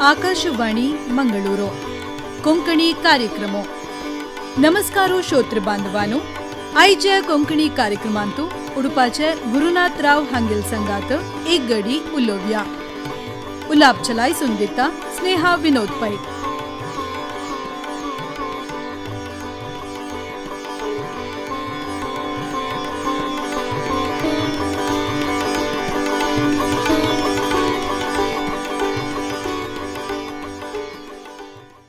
ಆಕಾಶವಾಣಿ ಮಂಗಳೂರು ಕೊಂಕಣಿ ಕಾರ್ಯಕ್ರಮ. नमस्कारो श्रोत्र बांधवानो, आयच्या कोंकणी कार्यक्रमांतू उडपाचे गुरुनाथराव हांगेल संगात एक गडी उलोवया. उलाप चलायसून दिता स्नेहा विनोद पै.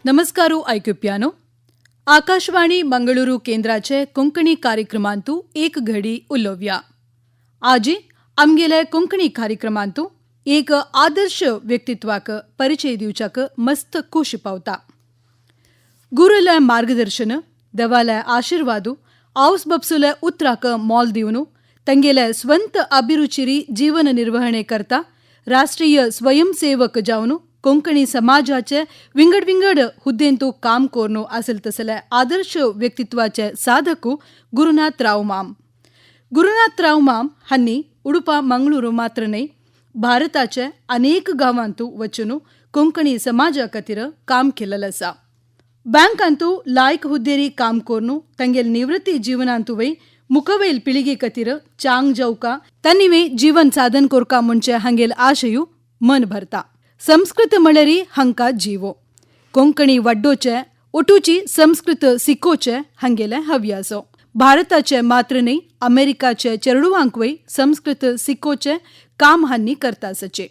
नमस्कारो ऐकुप्यानो. आकाशवाणी मंगळूरू केंद्राचे कोंकणी कार्यक्रमांतू एक घडी उलोवया. आजी आमगेले कोंकणी कार्यक्रमांतू एक आदर्श व्यक्तित्वाक परिचय दिवच्याक मस्त खुश पावता. गुरुले मार्गदर्शन, देवाले आशीर्वादू, औस बपसुले उतराक मोल दिवनू, तंगेले स्ವಂತ अभिरुचिरी जीवन निर्वहणे करता राष्ट्रीय स्वयंसेवक जावनू कोंकणी समाजाचे विंगड हुद्देंतू काम कोरनो असेल तसले आदर्श व्यक्तित्वाचे साधकू गुरुनाथराव माम. गुरुनाथराव माम हांनी उडुपा मंगळूरू मात्र नाही, भारताचे अनेक गावांतू वचून कोंकणी समाजा खातीर काम केलेलं आसा. बँकांतू लायक हुद्देरी काम कोरनू तंगेल निवृत्ती जीवनांतू वय मुखवेल पिळगे खातीर चांग जावका तन्निवे जीवन साधन कोरका म्हणचे हांगेल आशयू मन भरता. संस्कृत म्हळ्यारी हंका जीवो. कोंकणी वड्डोचे ओटूची संस्कृत सिकोचे हंगेले हव्यासो. भारताचे मात्र नाही, अमेरिकाचे चेडुवांक वय संस्कृत सिकोचे काम हांनी करतासचे.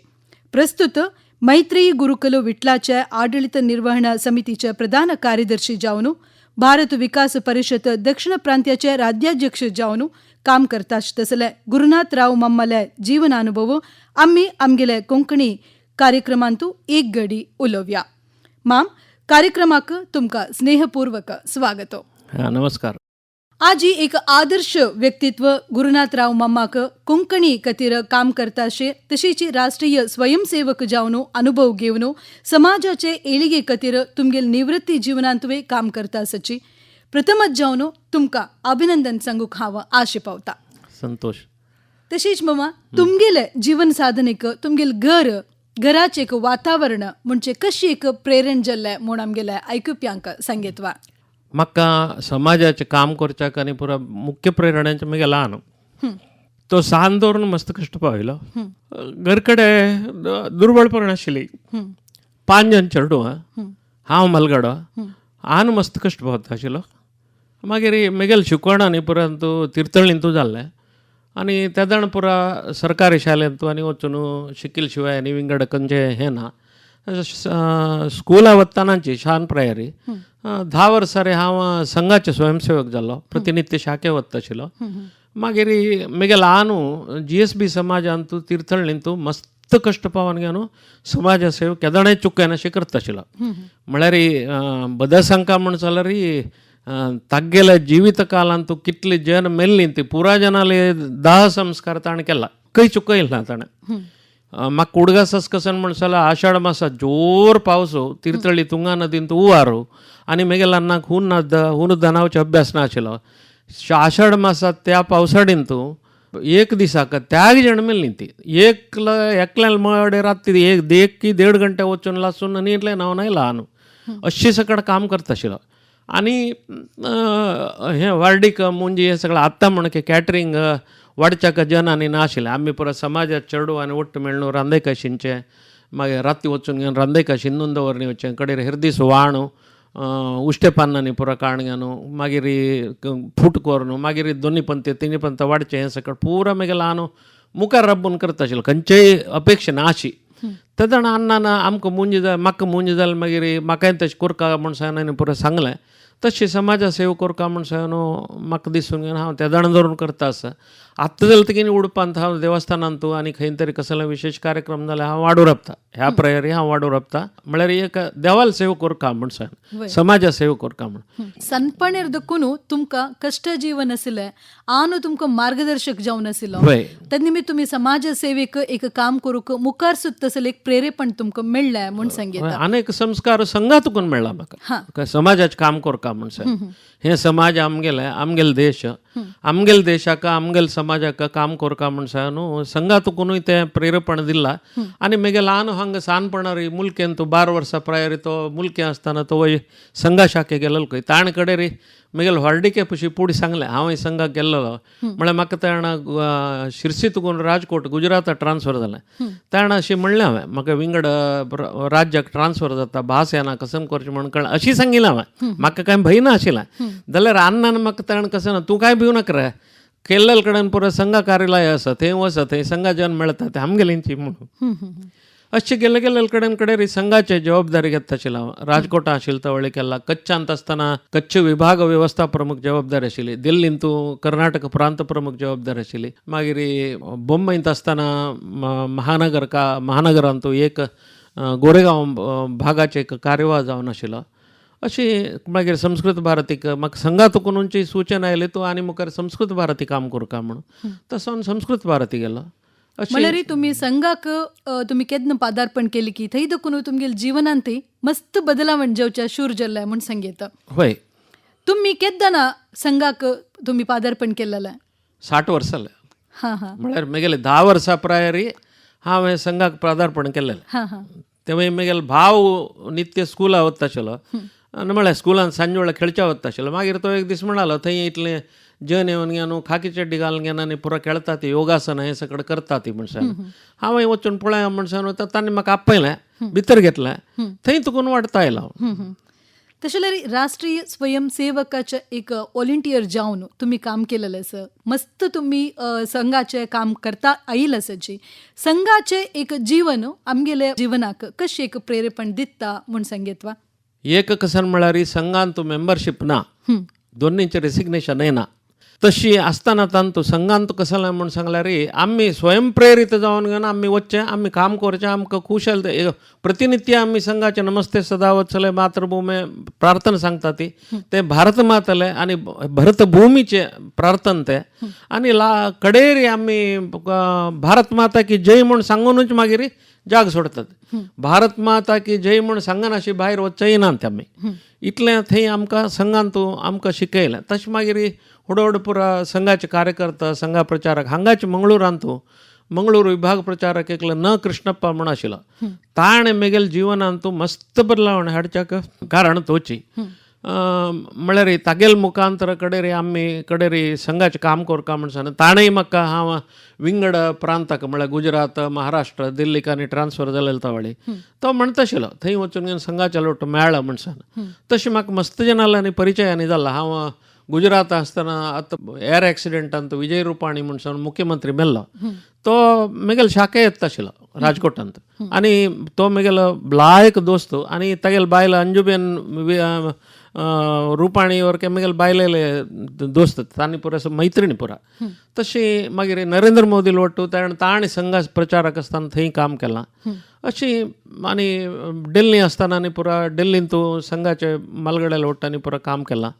प्रस्तुत मैत्री गुरुकुल विठ्ठलाचे आडಳಿತ निर्वहण समितीचे प्रधान कार्यदर्शी जावनू भारत विकास परिषद दक्षिण प्रांत्याचे राज्याध्यक्ष जावनू काम करताच तसले गुरुनाथराव मम्मले जीवनानुभव आम्ही आमगेले कोंकणी कार्यक्रमांतू एक घडी उलोवया. माम, कार्यक्रमाक तुमका स्नेहपूर्वक स्वागत. नमस्कार. आजी एक आदर्श व्यक्तित्व गुरुनाथराव मम्माक कोंकणी खातीर काम करताशे तशीच राष्ट्रीय स्वयंसेवक जावन अनुभव घेवन समाजाचे एळिगे खातीर तुमगेल निवृत्ती जीवनांतवे काम करतासची प्रथमच जावन तुमका अभिनंदन सांगूक हांव आशे पावता. संतोष. तशीच मम्मा, तुमगेले जीवन साधनेक तुमगेल घराचे एक वातावरण म्हणजे कशी एक प्रेरण जाल्ले म्हूण आमगेल्या ऐकुप्यांक सांगेत वा. म्हाका समाजाचें काम करच्याक आनी पुरा मुख्य प्रेरणाचें म्हगे ल्हान तो सान दवरून मस्त कश्ट पावयलो. घर कडेन दुर्बळपण आशिल्ली. 5 जण चेडूं, हांव मलगडो, हांव मस्त कश्ट पावता आशिल्लो. मागीर म्हगेलें शिकवण आनी पुरा तूं तिर्तळींतू जाल्लें आनी ते जाण पुरा सरकारी शाळेंत आनी वचून शिकिल शिवाय आनी विंगड खंयचें हें ना. स्कुला वतानाची शान प्रायरी 10 वर्सां रे हांव संघाचे स्वयंसेवक जाल्लो, प्रतिनित्य शाखे वता आशिल्लो. मागीर म्हगे ल्हानू GSB समाजांतू तिर्तळींतू मस्त कश्ट पावन घेवन समाज सेवा केदोणें चुकेन अशें करता आशिल्लो. म्हळ्यार बदसंख्या म्हण जाल्यार तागेल्या जिवीत कालांतू कितले जन मेल्लीं ती पुरा जनाले दाह संस्कार ताणें केला, खंय चुकयल ना ताणें. म्हाका उडगास कसन म्हण जाल्यार आषाढ मासात जोर पावसो तिर्तळी तुंगा नदींत हुंवारू आनी म्हगे ल्हानाक हुन दानावचो अभ्यास नाशिल्लो. आषाढ मासात त्या पावसाडींतू एक दिसाक त्याग जण मेल्लीं ती एकल्यान मळे राती एक की 1.5 घंटे वचून लासून आनी इतलें हांव नाही ल्हान अशी सकड काम करता आशिल्लो. आनी हें वार्डीक मुंजी हें सगळें आत्तां म्हणके कॅटरिंग वाडच्याक जन आनी नाशिल्लें. आमी पुरो समाजात चेडूं आनी वट्ट मेळून रांदेकाशींचें, मागीर राती वचून घेवन रांदेकाशी न्नून दवरनीवचें, कडेन हरदीस वाणू उश्टे पानांनी पुरो काण घेवन मागीर फूट कोरून मागीर दोनी पंत तिनी पंत वाडचें हें सकट पुरो म्हगे ल्हान मुखार राबून करता आशिल्लो. खंयचेय अपेक्षा नाशी. ते जाण अन्नान आमकां मुंज जाय, म्हाका मुंज जालें, मागीर म्हाकाय तशें कोरका म्हूण सांगून पुरो सांगलें. तशी समाजा सेवा कोरका म्हूण सांगून म्हाका दिसून घेवन हांव त्या जाण धरून करता आसा. आत्तां जाल्यार तेगेनी उडपांत हांव देवस्थानांतू आनी खंय तरी कसले विशेष कार्यक्रम जाल्यार हांव वाडू रपता. ह्या प्रयारी हांव वाडू रपता. म्हळ्यार एक देवाल सेवा कोरका म्हूण सांग, समाजा सेवा कोरका म्हूण. सनपणेर देखून तुमकां कश्ट जीवन आशिल्लें, आनी तुमकां मार्गदर्शक जावन आशिल्लो. ते निमित्त तुमी समाज सेवेक एक काम करूंक मुखार सुद्दां तसलें एक प्रेरेपण तुमकां मेळ्ळें म्हूण सांगितलें. अनेक संस्कार संघातून मेळ्ळा म्हाका समाजाचें काम कोरका म्हूण सांग. हे समाज आमगेले देश आमगेल देशाक आमगेल समाजाक काम कोरका म्हणून संघातून ते प्रेरेपण दिला आणि मगे ल्हान हांगा सानपणारी मुलकेन तो 12 वर्सां प्रायर तो मुलके आसतना तो वय संघा शाखे गेलो खंय ताण कडेन रे मगेल व्हडडिके पशी पुढे सांगलें हांव संघाक गेल्लो म्हळ्यार म्हाका ताणा शिरसीतून राजकोट गुजरात ट्रान्सफर जालें ताणा अशें म्हणलें हांवें म्हाका विंगड राज्याक ट्रान्सफर जाता भास येना कसं करचें म्हणून कळ्ळें अशी सांगिल्लें हांवें म्हाका कांय भंय ना आशिल्लें जाल्यार अन्नान म्हाका ताणें कसं ना तूं कांय भिवू नाका रे केल्लेल कडेन पुरो संघ कार्यालय आसा थंय वच थंय संघाच्यान मेळटा ते आमगेलींची म्हणून अशें गेले गेले कडेन कडेन रे संघाचे जबाबदारी घेता आशिल्लो हांव राजकोटा आशिल्लो तो वेळी केला कच्छांत आसतना कच्छ विभाग वेवस्था प्रमुख जबाबदारी आशिल्ली दिल्लींत तूं कर्नाटक प्रांत प्रमुख जबाबदारी आशिल्ली मागीर बॉम्बेंत आसतना महानगरांत तूं एक गोरेगांव भागाचे एक कार्यवाह जावन आशिल्लो अशी मागीर संस्कृत भारतीक म्हाका संघातूनची सूचना आयली तूं आनी मुखार संस्कृत भारती काम करूं का म्हणून तसो हांव संस्कृत भारती गेलो म्हळ्यार तुम्ही संघाक तुम्ही केन्ना पदार्पण केली की थंय देखून तुमगेल जिवनांत मस्त बदलावण जेवच्या शूर जाल्ल्या म्हूण सांगता होय तुम्ही केद्दाना संघाक तुम्ही पदार्पण केलेलें 60 वर्सां जालें हां हां म्हळ्यार म्हगेले 10 वर्सां प्रायरी हांवें संघाक पदार्पण केलेलें हां हां तेव्हा म्हगेलो भाव नित्य स्कुला वता आशिल्लो आनी म्हळ्यार स्कुलान सांजे वेळा खेळच्या वता आशिल्लो मागीर तो एक दीस म्हणालो थंय इतलें जेवण येवन घे न्हू खाकी चड्डी घालून घेना आनी पुरो खेळटा ती योगासन हें सगळें करता ती म्हणसान हांवें वचून पळया म्हणसान तांणी म्हाका आपयलें भितर घेतलें थंय तुकून वाडता आयलो तशें जाल्यार राष्ट्रीय स्वयंसेवकाचे एक व्हॉलंटियर जावन तुम्ही काम केलेलें आसा मस्त तुम्ही संघाचें काम करता आयिल्लें आसाची संघाचें एक जीवन आमगेल्या जिवनाक कशें एक प्रेरेपण दिता म्हूण सांगेत वा एक कसन म्हळ्यार संघान तूं मेंबरशीप ना दोनींचें रेसिग्नेशन येना तशी आसतना तूं संघान तूं कसं म्हणून सांगल्यार आमी स्वयंप्रेरीत जावन घेवन आमी वचचें आमी काम करचें आमकां खुशाल प्रतिनित्य आमी संघाचे नमस्ते सदा वचले मातृभूमी प्रार्थना सांगता ती ते भारत मातले आनी भरतभूमीचे प्रार्थना ते आनी कडेर आमी भारत माता की जय म्हूण सांगूनच मागीर जाग सोडतात भारत माता की जय म्हूण सांगन अशी भायर वचचें नात आमी इतलें थंय आमकां संघान तूं आमकां शिकयलें तशें मागीर हळूहळू पुरा संघाचे कार्यकर्ता संघा प्रचारक हांगाचे मंगळुरांत तूं मंगळूर विभाग प्रचारक एकलो न कृष्णप्पा म्हूण आशिल्लो ताणें म्हगेल्या जिवनांत तूं मस्त बदलावण हाडच्याक कारण तोची म्हळ्यार तागेल मुखांतर कडेन आमी कडेन संघाचें काम करता म्हूण सांग ताणेंय म्हाका हांव विंगड प्रांताक म्हळ्यार गुजरात महाराष्ट्र दिल्लीक आनी ट्रान्सफर जालेलो तो वेळी तो म्हणटा आशिल्लो थंय वचून घेवन संघाचे लोट मेळ्ळा म्हूण सांग तशें म्हाका मस्त जनांनी परिचयांनी जाला हांव गुजरात आसतना आतां एअर एक्सिडेंटान तो विजय रुपाणी म्हूण सांग मुख्यमंत्री मेल्लो तो म्हगेलो शाखे येता आशिल्लो राजकोटांत आनी तो म्हगेलो लायक दोस्त आनी तागेलो बायल अंजुबेन रुपाणी वर म्हगेले बायलेले दोस्त तांणी पुरो मैत्रिणी पुरा तशी मागीर नरेंद्र मोदी लोटू ताणें संघा प्रचारक आसतना थंय काम केलां अशी आनी दिल्ली आसतना आनी पुरा दिल्लीन तूं संघाचे मालगडे लोटांनी पुरो काम केलां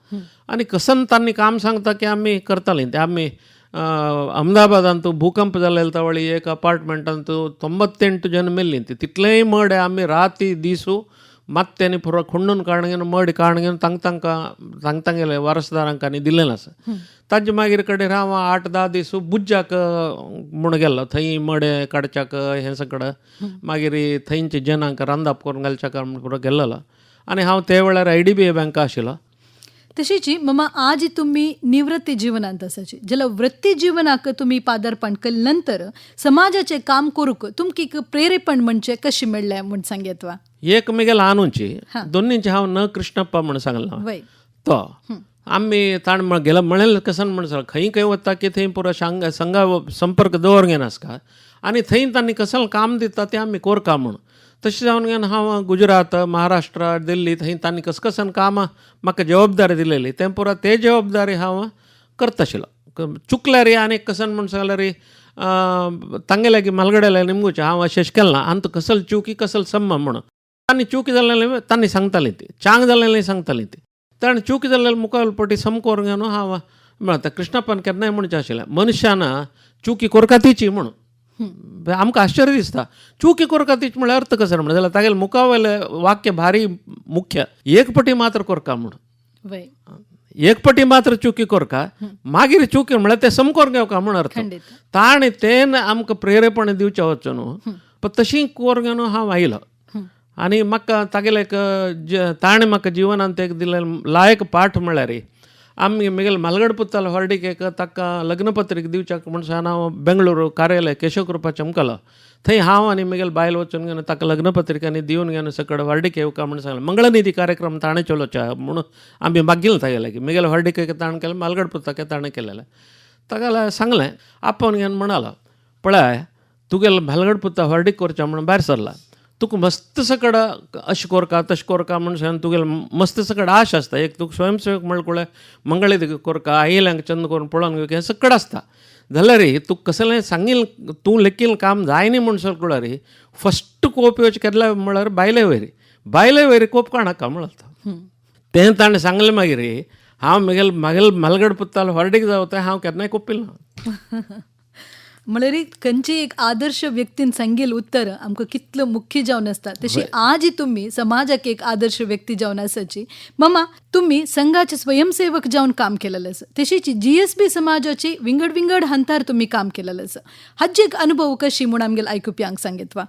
आनी कसन तांणी काम सांगता की आमी करतालीं ते आमी अहमदाबादांत तूं भूकंप जालेलो त्या वेळी एक अपार्टमेंटान तूं 98 जन मेल्लीं तितलेय मड आमी राती दिसू मात तेणी पुरो खण्डून काडून घेवन मड काडून घेवन तांकां गेले वारसदारांक आनी दिलेलें आसा ताजे मागीर कडेन हांव 8-10 दीस बुज्जाक म्हूण गेल्लो थंय मडे काडच्याक हें सगळें मागीर थंयचे जनांक रांदप करून घालच्याक पुरो गेल्लो आनी हांव ते वेळार IDBI बँक आशिल्लो तशीची मम्मा आज तुम्ही निवृत्ती जीवनांत आसाची जाल्यार वृत्ती जीवनाक तुम्ही पदार्पण केले नंतर समाजाचे काम करूक तुमकां प्रेरेपण म्हणजे कशी मेळ्ळें म्हूण सांगेत वा एक म्हगेलो ल्हानूची दोनींचे हांव न कृष्णप्पा म्हूण सांगलो तो आमी ताण गेलो म्हणलें कसन म्हण सांग खंय वता की थंय पुरो संघा संपर्क दवर घेनासका आनी थंय तांणी कसल काम दिता तें आमी कोरका म्हूण तशें जावन घेवन हांव गुजरात महाराष्ट्र दिल्ली थंय तांणी कसन कामां म्हाका जबाबदारी दिलेली तें पुरो ते जबाबदारी हांव करता आशिल्लो चुकल्यार आनी कसन म्हूण सांगल्यार तांगेल्या मालगड्याल्या निमगुचे हांव अशें केलें ना आनी कसल चुकी कसल सम्म म्हणून तांणी चुकी जाल्लें तांणी सांगतालीं ती चांग जाल्लें सांगतालीं ती ताणें चुकी जाल्लें मुखावेल पटी समकोर घेवन हांव म्हणटा कृष्णप्पान केन्नाय म्हणचें आशिल्लें मनशान चुकी कोरका तिची म्हणून आमकां आश्चर्य दिसता चुकी कोरका तिची म्हळ्यार अर्थ कसो म्हणून जाल्यार तागेलें मुखावेलें वाक्य भारी मुख्य एक पटी मात्र कोरका म्हणून एकपटी मात्र चुकी कोरका मागीर चुकी म्हळ्यार ते समकोर घेवका म्हण अर्थ खंडित. ताणें तें आमकां प्रेरेपण दिवचें वचचें न्हू पण तशी कोर घेवन हांव आयलो आनी म्हाका तागेले एक ताणें म्हाका जिवनांत एक दिलें लायक पाठ म्हळ्यार आमी म्हगेले म्हालगड पुत्तालो हॉर्डिकेक ताका लग्नपत्रीक दिवच्याक म्हण सांगून हांव बेंगळूरू कार्यालय केशवकृपा चमकलो थंय हांव आनी म्हगेले बायल वचून घेवन ताका लग्नपत्रिकांनी दिवन घेवन सकड हॉर्डिके येवका म्हण सांगलें मंगळनिधी कार्यक्रम ताणें चलोवचे म्हणून आमी मागिल्लें तागेलें की म्हगेले हॉर्डिकेक ताणें केलें म्हालगड पुत्ताक ताणें केलेलें ताका सांगलें आपोवन घेवन म्हणालो पळय तुगेलो म्हालगड पुत्ता हॉर्डीक करचें म्हणून भायर सरला तुका मस्त सकड अशें कोरका तशें कोरका म्हण सांगून तुगेलो मस्त सकड आश आसता एक तुका स्वयंसेवक म्हणल्यार मंगळी कोरका आयल्यांक चंद करून पळोवन घेवं हें सकड आसता जाल्यार तुका कसलें सांगिल्लें तूं लेखील काम जायना म्हण सगळो रे फस्ट कोप येवचें केन्ना म्हळ्यार बायले वयरी कोप काणाका म्हणटा तें ताणें सांगलें मागीर हांव म्हगेलो म्हालगड पुत्तालो हॉर्डीक जावं तें हांव केन्नाय कोपिल्लो ना. म्हळ्यार खंयची एक आदर्श व्यक्तीन सांगिल्लें उत्तर आमकां कितलो मुख्य जावन आसता तशी आज तुमी समाजाक एक आदर्श व्यक्ती जावन आसाची. मामा तुम्ही संघाचे स्वयंसेवक जावन काम केलेलं आसा तशीच GSB समाजाची विंगड हंतार तुम्ही काम केलेलं आसा हाचे एक अनुभव कशी म्हूण आमगेले आयकुप्यांक सांगितवा.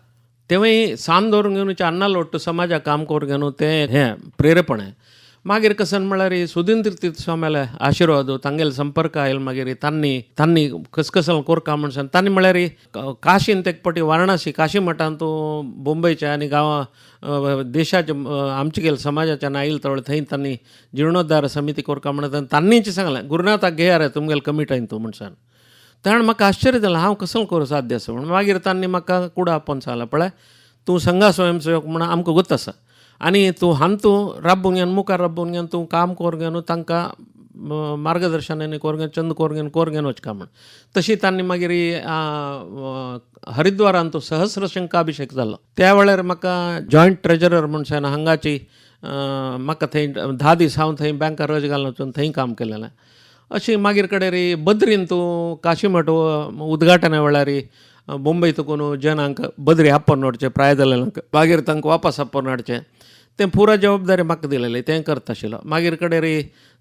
तेव्हाय सान दवरून घेवन अन्नाल ಒಟ್ಟು समाजाक काम करून घेवन तें हें प्रेरेपण मागीर कसन म्हळ्यार सुधींद्र तीर्थ स्वाम्याले आशिर्वाद तांगेले संपर्क आयल मागीर तांणी कसकसल कोरका म्हण सांग तांणी म्हळ्यार काशीन ते पटी वाराणसी काशी मठांत तूं बोंबयच्या आनी गांवां देशाच्या आमचे गेले समाजाच्या आयल तवळे थंय तांणी जिर्णोद्धार समिती कोरका म्हणून तांणीच सांगलें गुरुनाथाक घेया रे तुमगेले कमिटान तूं म्हण सांग ताणें म्हाका आश्चर्य जालें हांव कसलो करूं साध्य आसा म्हणून मागीर तांणी म्हाका कुडा आपोवन सांगलें पळय तूं संघा स्वयंसेवक म्हणून आमकां गोत आसा आनी तूं राबून घेवन मुखार राबून घेवन तूं काम कोर घेवन तांकां मार्गदर्शन आनी कोर घेवन चंद कोर घेवन वचका म्हण तशी तांणी मागीर हरिद्वारांत तो सहस्र शंकाभिशेक जालो त्या वेळार म्हाका जॉयंट ट्रेजरर म्हण सांगून हांगाची म्हाका थंय 10 दीस हांव थंय बँकार रज घालून वचून थंय काम केलेलें अशी मागीर कडेन बद्रीन तूं काशी मठ उद्घाटना वेळार बोंबय तुकून जनांक बद्री आपोवन हाडचें प्राय जालेल्यांक मागीर तांकां वापस आपोवन हाडचें तें पुरा जबाबदारी म्हाका दिलेली तें करता आशिल्लो मागीर कडेन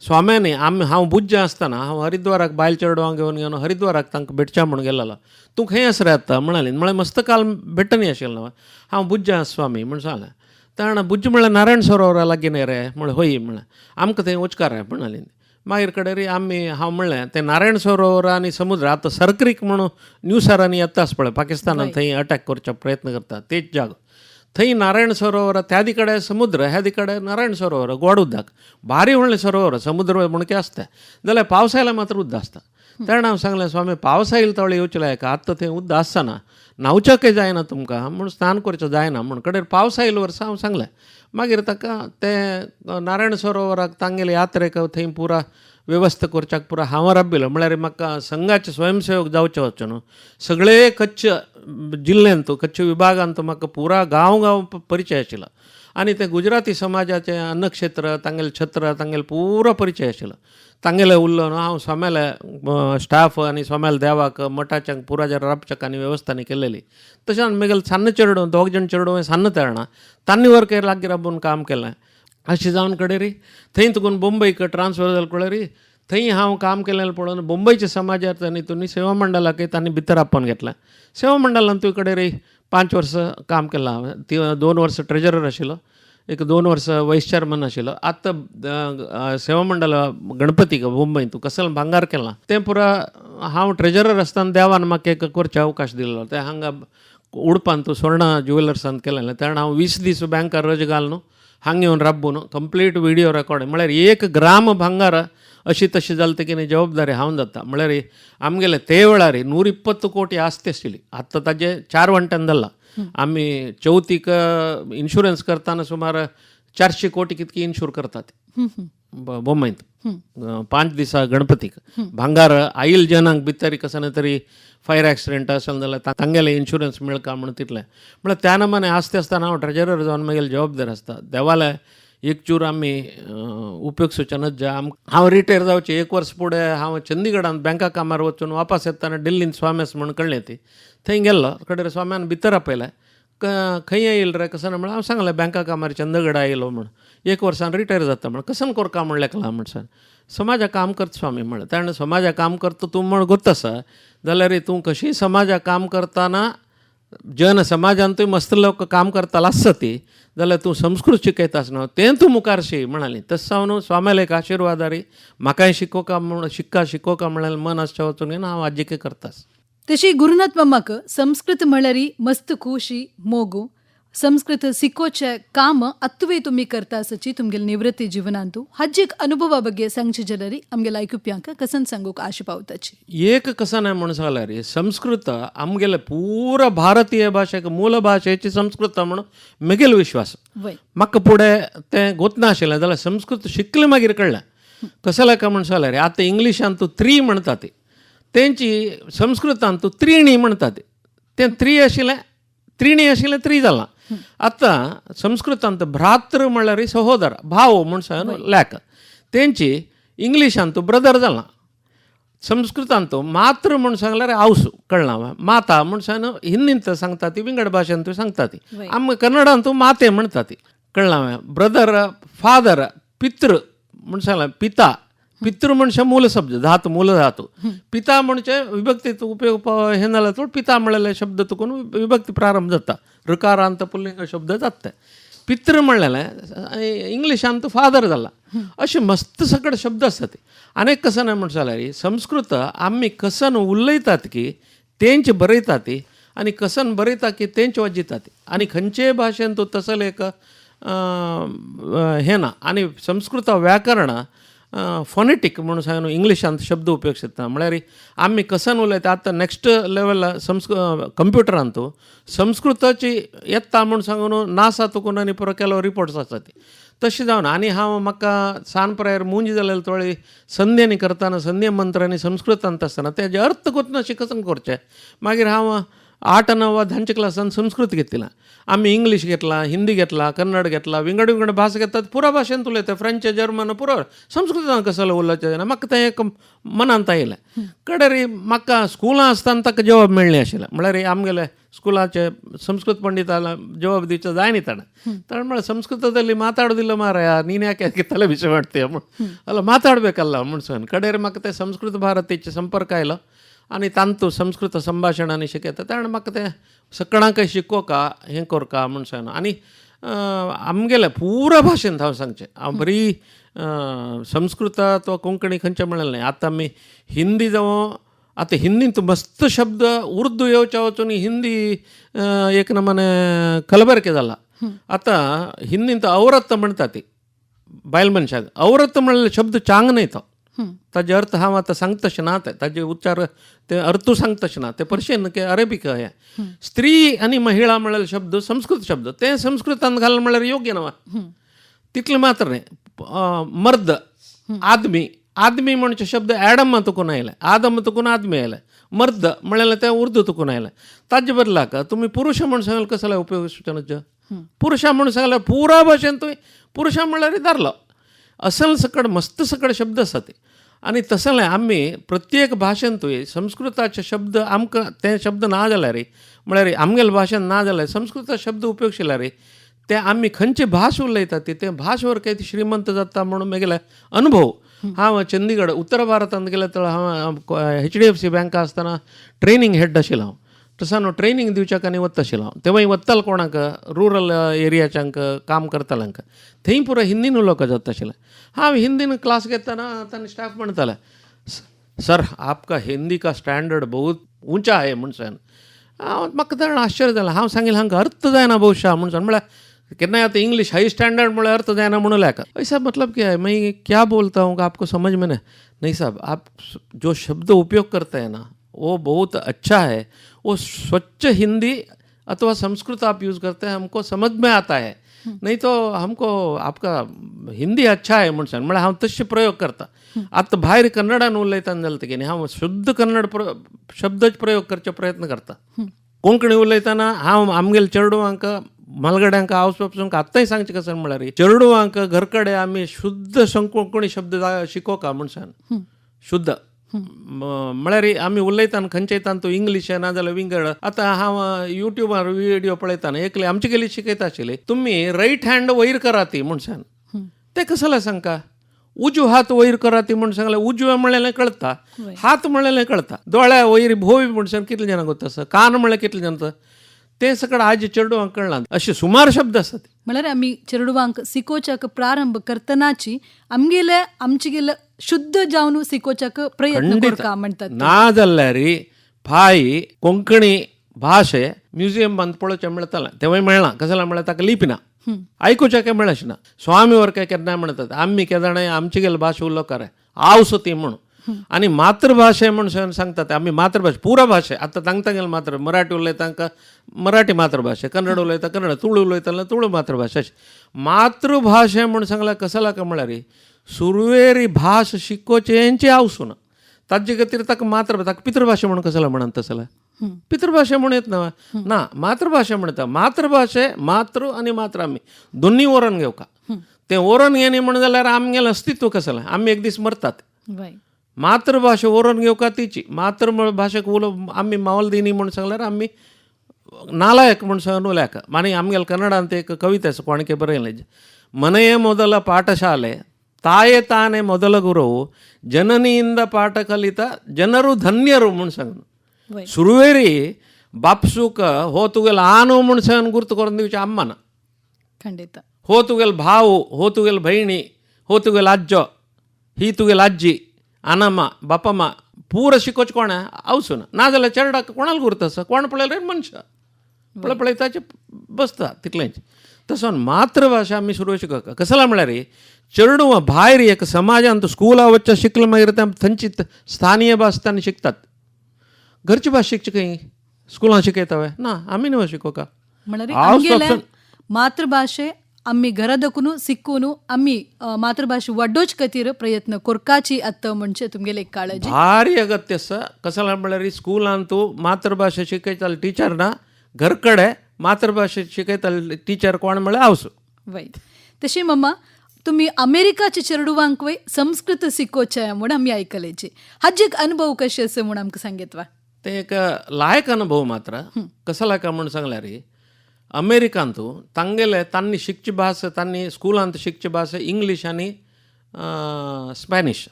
स्वाम्यांनी हांव बुज्ज आसतना हांव हरिद्वाराक बायल चेडवांक घेवन हरिद्वाराक तांकां भेटच्या म्हणून गेल्लो तूं खंय आसा रे आतां म्हणाली म्हळ्यार मस्त काल भेटनी आशिल्लो हांव बुज्ज आसा स्वामी म्हण सांगलें ताणें बुज्ज म्हळ्यार नारायण सरोवरा लागीं रे म्हळ्यार हय म्हळ्यार आमकां थंय वचकार रे म्हणाली मागीर कडेन हांव म्हणलें तें नारायण सरोवर आनी समुद्र आतां सरक्रीक म्हणून न्यूसारांनी येता आसा पळय पाकिस्तानान थंय अटॅक करचो प्रयत्न करता तेच जागो थंय नारायण सरोवर त्या कडेन समुद्र ह्या कडेन नारायण सरोवर गोड उदक भारी व्हडलें सरोवर समुद्र म्हणके आसता जाल्यार पावस आयल्यार मात्र उद्द आसता तेन्ना हांव सांगलें स्वामी पावस आयले तवळे येवचे लायक आतां थंय उद्द आसना न्हांवचें जायना तुमकां म्हूण स्नान करचें जायना म्हूण कडेन पावस आयले वर्सा हांव सांगलें मागीर ताका तें नारायण सरोवराक तांगेले यात्रेक थंय पुरा वेवस्था करच्याक पुरा हांव राबिल्लो म्हळ्यार म्हाका संघाचे स्वयंसेवक जावचें वचचें न्हू सगळे कच्छ जिल्ल्यांत कच्छ विभागांत म्हाका पुरा गांव परिचय आशिल्लो आनी ते गुजराती समाजाचें अन्नक्षेत्र तांगेलें छत्र तांगेलें पुरो परिचय आशिल्लो तांगेले उरलो न्हू हांव सोमेले स्टाफ आनी सोमेले देवाक मठाच्या पुरा ज्या राबचकांनी वेवस्थांनी केलेली तशें म्हगेले सान्न चेडूं 2 जाण चेडूं सान्न तेरणा तांणी वर लागीं राबून काम केलें अशें जावन कडेन थंय तुकून बोंबयक ट्रान्सफर जालें कळ्ळें थंय हांव काम केलेलें पळोवन बोंबयच्या समाजांत आनी तुमी सेवा मंडळाक तांणी भितर आपोवन घेतलें सेवा मंडळांत तुवें कडेन 5 वर्सां काम केलां हांवें ती 2 वर्सां ट्रेजरर आशिल्लो एक 2 वर्सां वायस चेअरमन आशिल्लो आतां सेवा मंडळ गणपतीक बोंबय तूं कसलें भांगार केलां तें पुरा हांव ट्रेजरर आसतना देवान म्हाका एक करचें अवकाश दिल्लो तें हांगा उडपान तूं स्वर्णा ज्युवेलर्सांत केलेलें तेन्ना हांव 20 दीस बँकार रज घालून हांगा येवन राबून कंप्लीट व्हिडिओ रेकॉर्ड म्हळ्यार 1 ग्राम भांगार अशी तशी जाली तेकी जबाबदारी हांव जाता म्हळ्यार आमगेले ते वेळार 120 कोटी आस्ती आशिल्ली आतां ताजे 4 वंट्यान जालां आमी चवथीक इन्शुरन्स करतना सुमार 400 कोटी कितकी इन्शूर करतात बोंबयत 5 दिसा गणपतीक भांगार आयल जनांक भितर कसं तरी फायर एक्सिडेंट असेल जाल्यार तांगेले इन्शुरन्स मेळका म्हणून तितलें म्हळ्यार त्या नमाने आसता आसतना हांव ट्रेजरर जावन म्हगेले जबाबदार आसता देवाले एक चूर आमी उपयोग सूचनात जा हांव रिटायर जावचें 1 वर्स फुडें हांव चंदीगडांत बँका कामार वचून वापस येताना दिल्लींत स्वाम्यास म्हूण कळ्ळें ती थंय गेल्लो कडेन स्वाम्यान भितर आपयलें खंय येईल रे कसन म्हण हांव सांगलें बँका कामार चंदगडा येयलो म्हण 1 वर्सान रिटायर जाता म्हण कसन कोरका म्हण लेखला म्हणसान समाजा काम करता स्वामी म्हण ताणें समाजा काम करता तूं म्हण गोत आसा जाल्यार तूं कशी समाजा काम करताना जन समाजांतूय मस्त लोक काम करतालो आसता ती जाल्यार तूं संस्कृत शिकयतास न्हू तें तूं मुखार शी म्हणाली तस सावन स्वाम्याले एक आशिर्वादारी म्हाकाय शिकोवका म्हण शिकोवका म्हणाले मन आसच्या वचून हांव आजिके करतास. तशी गुरुनाथ मम्माक संस्कृत म्हळ्यारी मस्त खुशी मोगू संस्कृत सिक्कोचे काम अत्तुवे तुम्ही करता आसची तुमगेल निवृत्ती जिवनांतू हज्जीक अनुभवा ಬಗ್ಗೆ सांगचे जलरी आमगेल आयकुप्यांक कसन सांगूक आशे पावताची. एक कसन आहे म्हणून सांगल्यार संस्कृत आमगेले पूरा भारतीय भाशेक मूल भाशेची संस्कृत म्हणून म्हगेल विश्वास. वय म्हाका फुडें तें गोतना आशिल्लें जाल्यार संस्कृत शिकलें मागीर कळ्ळें कशें लायक म्हणून सांगल्यार आतां इंग्लिशान तूं 3 म्हणटा ती तेंची संस्कृतान तूं त्रिणी म्हणटा ती तें 3 आशिल्लें त्रिणी आशिल्लें 3 जालां. आतां संस्कृतांत भ्रातृ म्हणल्यार सहोदर भाव म्हूण सांग लॅक तेंची इंग्लिशान तूं ब्रदर जालां. संस्कृतांत मातृ म्हूण सांगल्यार आवसू कळना माता म्हूण सांग हिंदींत सांगता ती विंगड भाशेन तूं सांगता ती आमकां कन्नडान तूं माते म्हणटा ती कळना ब्रदर फादर पितृ म्हूण सांगल्यार पिता पितृ म्हणजे मूल शब्द धातू मूल धातू पिता म्हणजे विभक्तीत उपयोग हे जाल्यार चड पिता म्हणलेले शब्द तुकून विभक्ती प्रारंभ जाता ऋकारांत पुल्लिंग शब्द जाता पितृ म्हणलेलें इंग्लिशान तो फादर जाला अशे मस्त सकट शब्द आसता ते आनीक कसन म्हण जाल्यार संस्कृत आमी कसन उलयतात की तेंच बरयता ती आनी कसन बरयता की तेंच वाजिता ती आनी खंयचेय भाशेन तूं तसलें एक हें ना आनी संस्कृत व्याकरण फोनेटीक म्हणून सांगून इंग्लिशांत शब्द उपयोग करता म्हळ्यार आमी कसन उलयता आतां नॅक्स्ट लेवल कंप्युटरांत संस्कृताची येता म्हूण सांगून नासा तुकून आनी पुरो केलो रिपोर्ट्स आसा ती तशें जावन आनी हांव म्हाका सांजपरायर मुंज जालेले थोडी संध्यांनी करतना संध्या मंत्रांनी संस्कृतांत आसतना तेजे अर्थ कोतना कसन करचें मागीर हांव 8-9 10 क्लासान संस्कृत घेतला आमी इंग्लीश घेतला हिंदी घेतला कन्नड घेतला विंगड विंगड भास घेतात पुरा भाशेन उलयता फ्रेंच जर्मन पुरो संस्कृतान कसं उलयचें जाल्यार म्हाका तें एक मनांत आयलें कडेर म्हाका स्कुलां आसतना ताका जवाब मेळ्ळें आशिल्लें म्हळ्यार आमगेले स्कुलाचे संस्कृत पंडिताला जवाब दिवचो जाय न्ही ताणें म्हळ्यार संस्कृतದಲ್ಲಿ ಮಾತಾಡೋದಿಲ್ಲ ಮಾರಾಯ ನೀನು ಯಾಕೆ ತಲೆ ಬಿಸಿ ಮಾಡ್ತೀಯ ಅಲ್ಲ ಮಾತಾಡಬೇಕಲ್ಲ ಮುನ್ಸನ್ ಕಡೆರೆ म्हाका ते संस्कृत भारतीचे संपर्क आयलो आनी तांतू संस्कृत संभाशणांनी शिकयता ताणें म्हाका तें सकणांकय शिकोवका हें कोरका म्हूण सांगून आनी आमगेले पुरा भाशेंत हांव सांगचें हांव बरी संस्कृत वा कोंकणी खंयचें म्हणलें न्ही आतां आमी हिंदी जावं आतां हिंदींत मस्त शब्द उर्दू येवच्या वचून हिंदी एक नमने कलबरके जाला आतां हिंदींत औरत म्हणटा ती बायल मनशाक औरत म्हणलेले शब्द चांग न्ही तो ताजे अर्थ हांव आतां सांगता तशें ना ताजे उच्चार ते अर्थ सांगता तशें ना ते पर्शियन के अरेबिक हे स्त्री आनी महिळा म्हणलेले शब्द संस्कृत शब्द ते संस्कृतांत घालून म्हळ्यार योग्य नवा तितलें मात्र न्ही मर्द आदमी आदमी म्हणचे शब्द ॲडम तुकून आयले आदम तुकून आदमी आयले मर्द म्हणलें तें उर्दू तुकून आयलें ताजे बदलाक तुमी पुरुश म्हणून सांगले कसले उपयोग सूचनाचो पुरुशा म्हणून सांगल्यार पुरा भाशेन तुवें पुरुशा म्हणल्यार धरलो असल सकट मस्त सकट शब्द आसा ते आनी तसलें आमी प्रत्येक भाशेन तुवें संस्कृताचे शब्द आमकां ते शब्द ना जाल्यार म्हळ्यार आमगेले भाशेन ना जाल्यार संस्कृत शब्द उपयोग आशिल्ल्यार ते आमी खंयची भास उलयता ती ते भास वर ती श्रीमंत जाता म्हणून म्हगेले अनुभव हांव चंदीगड उत्तर भारतांत गेले तर हांव HDFC बँका आसतना ट्रेनींग हेड आशिल्लो हांव तसानो ट्रेनींग दिवच्याक आनी वता आशिल्लो हांव तेव्हाय वतालो कोणाक रुरल एरियाच्यांक काम करताल्यांक थंय पुरो हिंदीन उलोवपाक जाता आशिल्लें हांव हिंदीन क्लास घेतना ताणें स्टाफ म्हणटाले सर आपका हिंदी का स्टँडर्ड बहुत ऊंचा आहे म्हूण सांग म्हाका ताणें आश्चर्य जालें हांव सांगिल्लें हांकां अर्थ जायना बहुशा म्हूण सांग म्हळ्यार कितना आतां इंग्लिश हाई स्टैंडर्ड मुझे अर्थ जाना म्हणूं लायक ऐसा मतलब क्या है मैं क्या बोलता हूँ आपको समझ में नहीं साहब आप जो शब्द उपयोग करते हैं ना वो बहुत अच्छा है वो स्वच्छ हिंदी अथवा संस्कृत आप यूज़ करते हैं हमको समझ में आता है नहीं तो हमको आपका हिंदी अच्छा आहे म्हणून सांग म्हळ्यार हांव तशें प्रयोग करता आतां भायर कन्नडान उलयतना जालें तेगे हांव शुद्ध कन्नड शब्दच प्रयोग करचे प्रयत्न करता कोंकणी उलयतना हांव आमगेले चेडवांक मालगड्यांक आवसपासून आत्तांय सांगचें कशें म्हळ्यार चेडवांक घरकडे आमी शुद्ध कोंकणी शब्द शिकोवका म्हूण सांग शुद्ध म्हळ्यार आमी उलयताना खंयचेय तूं इंग्लिशान नाजाल्यार विंगड आतां हांव युट्यूबार व्हिडिओ पळयताना एकले आमचे गेली शिकयता आशिल्ले तुमी रायट हँड वयर करा ती म्हूण सांग ते कसले सांगता उजो हात वयर करा ती म्हूण सांगल्यार उजवे म्हणलेलें कळटा हात म्हणलेलें कळटा दोळ्या वयर भोंवी म्हूण सांग कितले जाणां गोत आसा कान म्हणल्यार कितले जाणां ते सकट आज चेडवांक कळना अशे सुमार शब्द आसात म्हळ्यार आमी चेडवांक शिकोवच्याक प्रारंभ करतनाची आमचे शुद्ध जावन शिकोवच्याक प्रयत्न करता म्हणटात ना जाल्यार फाय कोंकणी भाशे म्युझियम बांद पळोवचें मेळटालें तेवूय मेळना कसले म्हळ्यार ताका लिपी ना आयकुचें मेळचें ना स्वामी वर केन्ना म्हणटात आमी केदाणे आमची गेल भाशा उलोवकार आवसो ती म्हणून आनी मातृभाशे म्हणून सांगतात आमी मातृभाशा पुरा भाशे आतां तांकां गेल मात्र मराठी उलयता तांकां मराठी मातृभाशा कन्नड उलयता कन्नड तुळू उलयता जाल्यार तुळू मातृभाशा मातृभाशे म्हूण सांगल्यार कशें म्हळ्यार सुरवेरी भास शिकोवचेंची आवसूं ना ताजे खातीर ताका ताका पितृभाशा म्हणून कसले म्हणत तसले पितृभाशा म्हणून येत ना मातृभाशा म्हणटा मातृभाशे मातृ आनी मात्र आमी दोन्ही ओरोन घेवका तें ओरोन घेनी म्हण जाल्यार आमगेलें अस्तित्व कसलें आमी एक दीस मरतात मातृभाशा ओरोन घेवका तिची मातृभाशेक उलोवप आमी मावल दिनी म्हूण सांगल्यार आमी नालायक म्हूण सांगून उलयका आनी आमगेले कन्नडांत एक कविता आसा कोणके बरयलें मನೆಯೇ ಮೊದಲ ಪಾಠಶಾಲೆ ತಾಯೇ ತಾನೇ ಮೊದಲ ಗುರುವು ಜನನಿಯಿಂದ ಪಾಠ ಕಲಿತ ಜನರು ಧನ್ಯರು म्हूण सांगून सुरवेरी बापसूक हो तुगेल आनो म्हूण सांगून गुर्तु करून दिवचे अम्मान खंडित हो तुगेल भाव हो तुगेल भयणी हो तुगेल आज्जो ही तुगेल आज्जी आनम्मा बापम्मा पूर शिकोवचें कोणा आवसूं ना जाल्यार चेडवाक कोणाला गुर्त आसा कोण पळयल्यार मनशां पळयताचे बसता तितलेंच तसोन मातृभाशा आमी सुरू शिकोवका कसला म्हळ्यार चेडवां भायर एक समाजांत स्कुला वच्चे शिकले मागीर थंयची स्थानीय भास तांणी शिकतात घरची भास शिकची खंय स्कुलां शिकयता ना आमी न्हू शिकोवका म्हळ्यार मातृभाशे आम्ही घरादकून शिकून आम्ही मातृभाषा वाडोवचे खातीर प्रयत्न करपाची आत्ता म्हणजे तुमगेले एक काळजी भारी अगत्य आसा कसला म्हळ्यार स्कुलांत तूं मातृभाशा शिकयताले टीचर ना घर कडेन मातृभाशा शिकयताले टीचर कोण म्हळ्यार हांवच वय तशी मम्मा तुम्ही अमेरिकाचे चेडवांक वय संस्कृत शिकोवचे म्हूण आमी आयकलेचे हाजे एक अनुभव कशे आसा म्हूण आमकां सांगेत वा ते एक लायक अनुभव मात्र कसला काय म्हूण सांगल्यार अमेरिकांत तांगेले तांणी शिकची भास तांणी स्कुलांत शिकची भास इंग्लीश आनी स्पॅनिश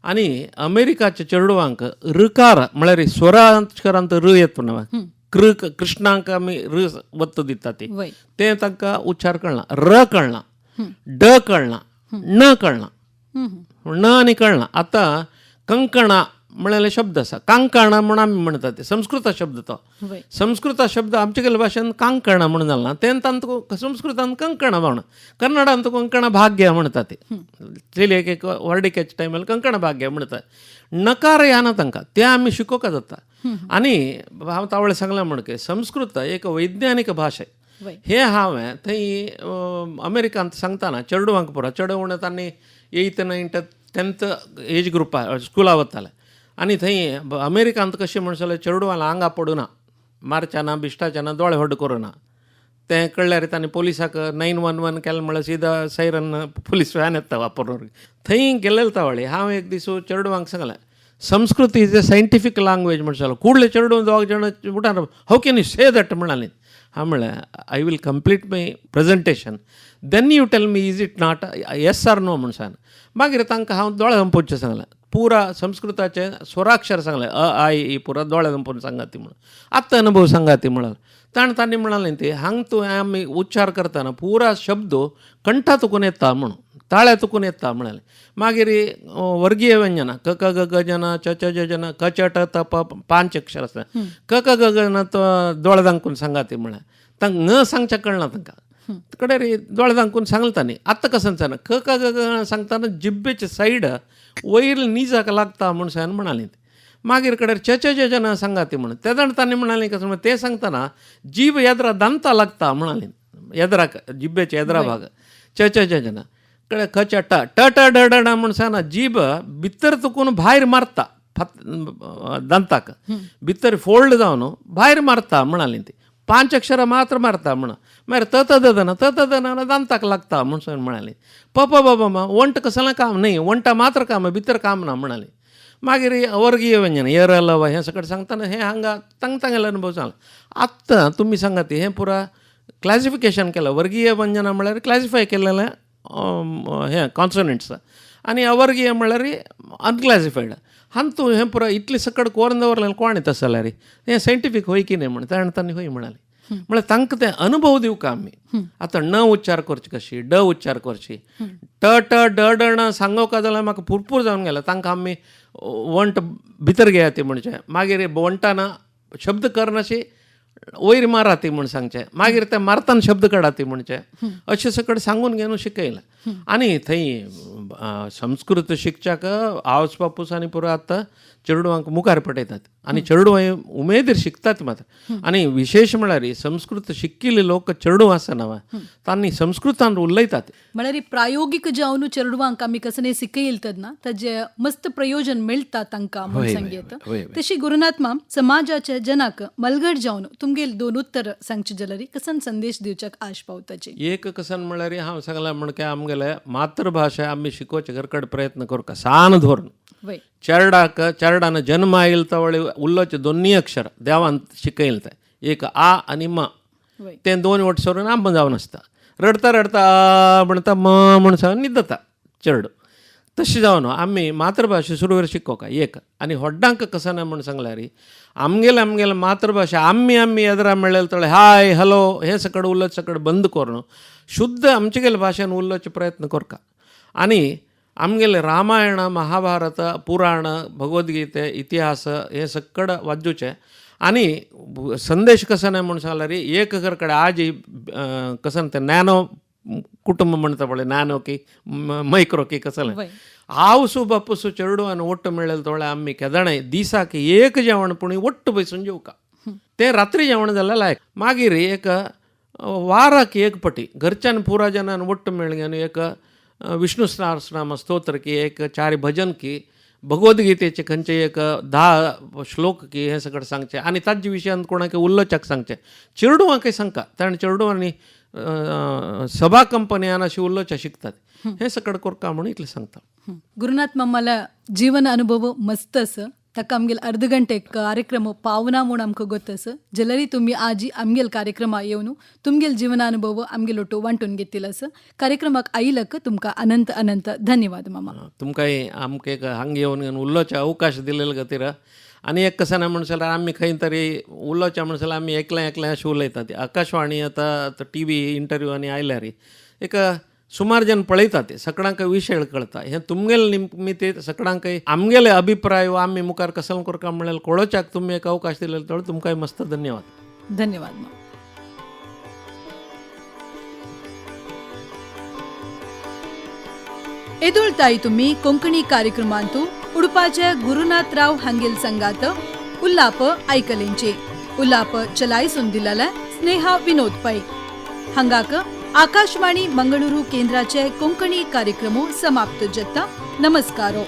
आनी अमेरिकाच्या चेडवांक ऋकार म्हळ्यार स्वरांत र येत न्हू कृष्णांक आमी र वत्त दिता ते तांकां उच्चार कळना र कळना ड कळना न कळना न आनी कळना आतां कंकणा म्हळ्यार शब्द आसा कांकणा म्हूण आमी म्हणटा ते संस्कृत शब्द तो संस्कृत शब्द आमचे गेल्या भाशेन कांकणा म्हणून जालना तें तांकां संस्कृतांत कंकणा म्हण कन्नडांत कंकणा भाग्य म्हणटा ते चलयेक एक वर्डिकेच्या टायमार कंकणा भाग्य म्हणटा नकार येना तांकां ते आमी शिकोवका जाता आनी हांव तावळे सांगलां म्हणके संस्कृत एक वैज्ञानीक भाशा हे हांवें थंय अमेरिकांत सांगतना चेडवांक पुरो चेडवां तांणी 8th 9th 10th एज ग्रुपा स्कुला वताले आनी थंय अमेरिकांत कशें म्हण जाल्यार चेडवां आंगा पडूना मारचेना बिश्टाचेना दोळे व्हड करूना तें कळल्यार तांणी पोलिसाक 911 केलें म्हळ्यार सीदा सैरन पुलीस व्हॅन येता वापरून थंय गेलेले तावळे हांव एक दीस चेडवांक सांगलें Sanskrit is a scientific language म्हण सांगलें कुडले चेडूं दोग जाण उठान how can you say that म्हणालें हांव म्हळें I will complete my presentation then you tell me is it not yes or no म्हण सांग मागीर तांकां हांव दोळे धंपोवचें सांगलें पुरा संस्कृताचे स्वराक्षर सांगलें अ आय ई पुरा दोळे धंपोवन सांगाती म्हणून आत्तां अनुभव सांगाती म्हणाल तांणी म्हणालें ते हांगा तूं आमी उच्चार करतना पुरा शब्द कंठा तुकून येता म्हणून ताळ्या तुकून येता म्हणालें मागीर वर्गीय व्यंजना क क ग ग जना च च ज जना क च ट त प 5 अक्षर आसता क क ग ग न तो दोळे दांकून सांगाती म्हळ्यार तांकां न सांगचें कळना तांकां कडेन रे दोळे दांकून सांगलें तांणी आत्तां कशें सांगना क क ग ग सांगतना जिब्बेचे सायड वयर निजाक लागता म्हूण सांगून म्हणालीं मागीर कडेन च च ज जना सांगाती म्हणून ते जाण तांणी म्हणालें कशें ते सांगतना जीब येद्रा दांता लागता म्हणालीं येद्राक जिब्बेचे येद्रा भाग च च ज जना कडेन ख च ट ट ट ड ड म्हणून सांगना जीब भितर तुकून भायर मारता दांताक भितर फोल्ड जावन भायर मारता म्हणालीं ती 5 अक्षरां मात्र मारता म्हणून मागीर त दना दांताक लागता म्हणून म्हणालीं प प ब ब म वंट कसलें काम न्ही वंटा मात्र काम भितर काम ना म्हणालीं मागीर अवर्गीय व्यंजन येरलव हें सगळें सांगतना हें हांगा तांगेलो अनुभव जाला. आत्तां तुमी सांगात हें पुरा क्लासिफिकेशन केलां. वर्गीय व्यंजनां म्हळ्यार क्लासिफाय केलेलें हें कॉन्सोनंट्स आनी अवर्गीय म्हळ्यार अनक्लासिफायड. हांतू हें पुरा इतलें सकट कोरून दवरलें कोण येता जाल्यार हें सायंटिफीक होय की न्ही म्हण तांणी होय म्हणाली. म्हळ्यार तांकां ते अनुभव दिवका आमी. आतां न उच्चार करची कशी, ड उच्चार करची, ट ट ड ड ण सांगोवका जाल्यार म्हाका पुरपूर जावन गेला. तांकां आमी वंट भितर घेयात म्हणचें, मागीर वंटाना शब्द करनाशी वयर मारात म्हूण सांगचें, मागीर ते मारतना शब्द काडात म्हणचें, अशें सकट सांगून घेवन शिकयलां. आनी थंय संस्कृत शिकच्याक आवज बापूस आनी पुरो आतां चेडवांक मुखार पठयतात आनी चेडवां उमेदीर शिकतात मात. आनी विशेश म्हळ्यार संस्कृत शिकिल्ले लोक चेडूं आसना तांणी संस्कृतान उलयतात. म्हळ्यार प्रायोगीक जावन चेडवांक आमी कसं शिकयतात ना ताजे मस्त प्रयोजन मेळटा तांकां म्हूण सांगयत. तशी गुरुनाथ माम समाजाच्या जनाक मलगड जावन तुमगेल 2 उत्तर सांगचे जाल्यार कसन संदेश दिवच्याक आश पावताची. एक कसन म्हळ्यार हांव सांगलां म्हणके आमगेले मातृभाशा आमी शिकोवचे घरकड प्रयत्न करता सान धोरण. चेरडान जन्म आयल तवळे उल्लोचे 2 अक्षर देवान शिकयले ते एक आ आनी म ते 2 वट सरून आंब जावन आसता. रडता रडता म्हणटा म म्हण सांगून न्हिदता चेडूं. तशें जावन आमी मातृभाशा सुरवेर शिकोवका एक. आनी व्हड्डांक कसन म्हण सांगल्यार आमगेले मातृभाशा आमी एदरा मेळ्ळेले तळे हाय हॅलो हें सकट उलोवचें सकट बंद करून शुद्ध आमचे गेले भाशेन उलोवचे प्रयत्न करता. आनी आमगेले रामायण महाभारत पुराण भगवद्गीते इतिहास हे सकड वाजूचे. आनी संदेश कसन म्हण सांगल्यार एक घरकडे आज कसन ते नॅनो कुटुंब म्हणटा पळय, नॅनो की मायक्रो की कसलें आवसू बापूसू चेडू आनी ಒಟ್ಟು मेळ्ळेले तोळे आमी केदाणे दिसाक एक जेवण पूण ಒಟ್ಟು बसून जेवका. ते रात्री जेवण जाल्यार लायक. मागीर एक वाराक एक पटी घरच्यान पुरा जनान ಒಟ್ಟು मेळून एक विष्णू सहस्रनाम स्तोत्र की एक 4 भजन की भगवद्गीतेचे खंयचे एक 10 श्लोक की हे सगळें सांगचे आनी ताजे विशयान कोणाक उल्लोवच्याक सांगचे. चेडवांकय सांगता ताणें चेडवांनी सभा कंपन्यान अशी उल्लोवचे शिकतात. हे सकट करता म्हणून इतलें सांगता. गुरुनाथ मम्माला जीवन अनुभव मस्त आसा. ताका आमगेल अर्ध घंटे कार्यक्रम पावना म्हूण आमकां गोतस जाल्यार तुमी आजी आमगेल कार्यक्रमा येवन तुमगेल जिवनानुभव आमगेल ओटो वांटून घेतिला आसा. कार्यक्रमाक आयिल्ल्याक तुमकां अनंत अनंत धन्यवाद मामा. तुमकांय आमकां एक हांगा येवन उल्लोवचे अवकाश दिलेले खातीर. आनी एक कसन म्हण जाल्यार आमी खंय तरी उलोवचें म्हण जाल्यार आमी एकलें अशें उलयतात. आकाशवाणी आतां टी.व्ही. इंटरव्यू आनी आयल्यार एक सुमार जन पळयतात सगळ्यांक विशय कळटा. हें तुमगेले निमित्त सगळ्यांक आमगेले अभिप्राय आमी मुखार कसं करता म्हणल्यार कळोवच्याक तुमी एक अवकाश दिलेलो तर तुमकांय मस्त धन्यवाद. धन्यवाद मा. एदोळताय तुमी कोंकणी कार्यक्रमांतू उडपाचे गुरुनाथराव हांगेल संगात उल्लाप आयकलेंचे. उल्लाप चलायसून दिलेले स्नेहा विनोद पै. हांगाक आकाशवाणी मंगळूरू केंद्राचे कोंकणी कार्यक्रम समाप्त जाता. नमस्कारो.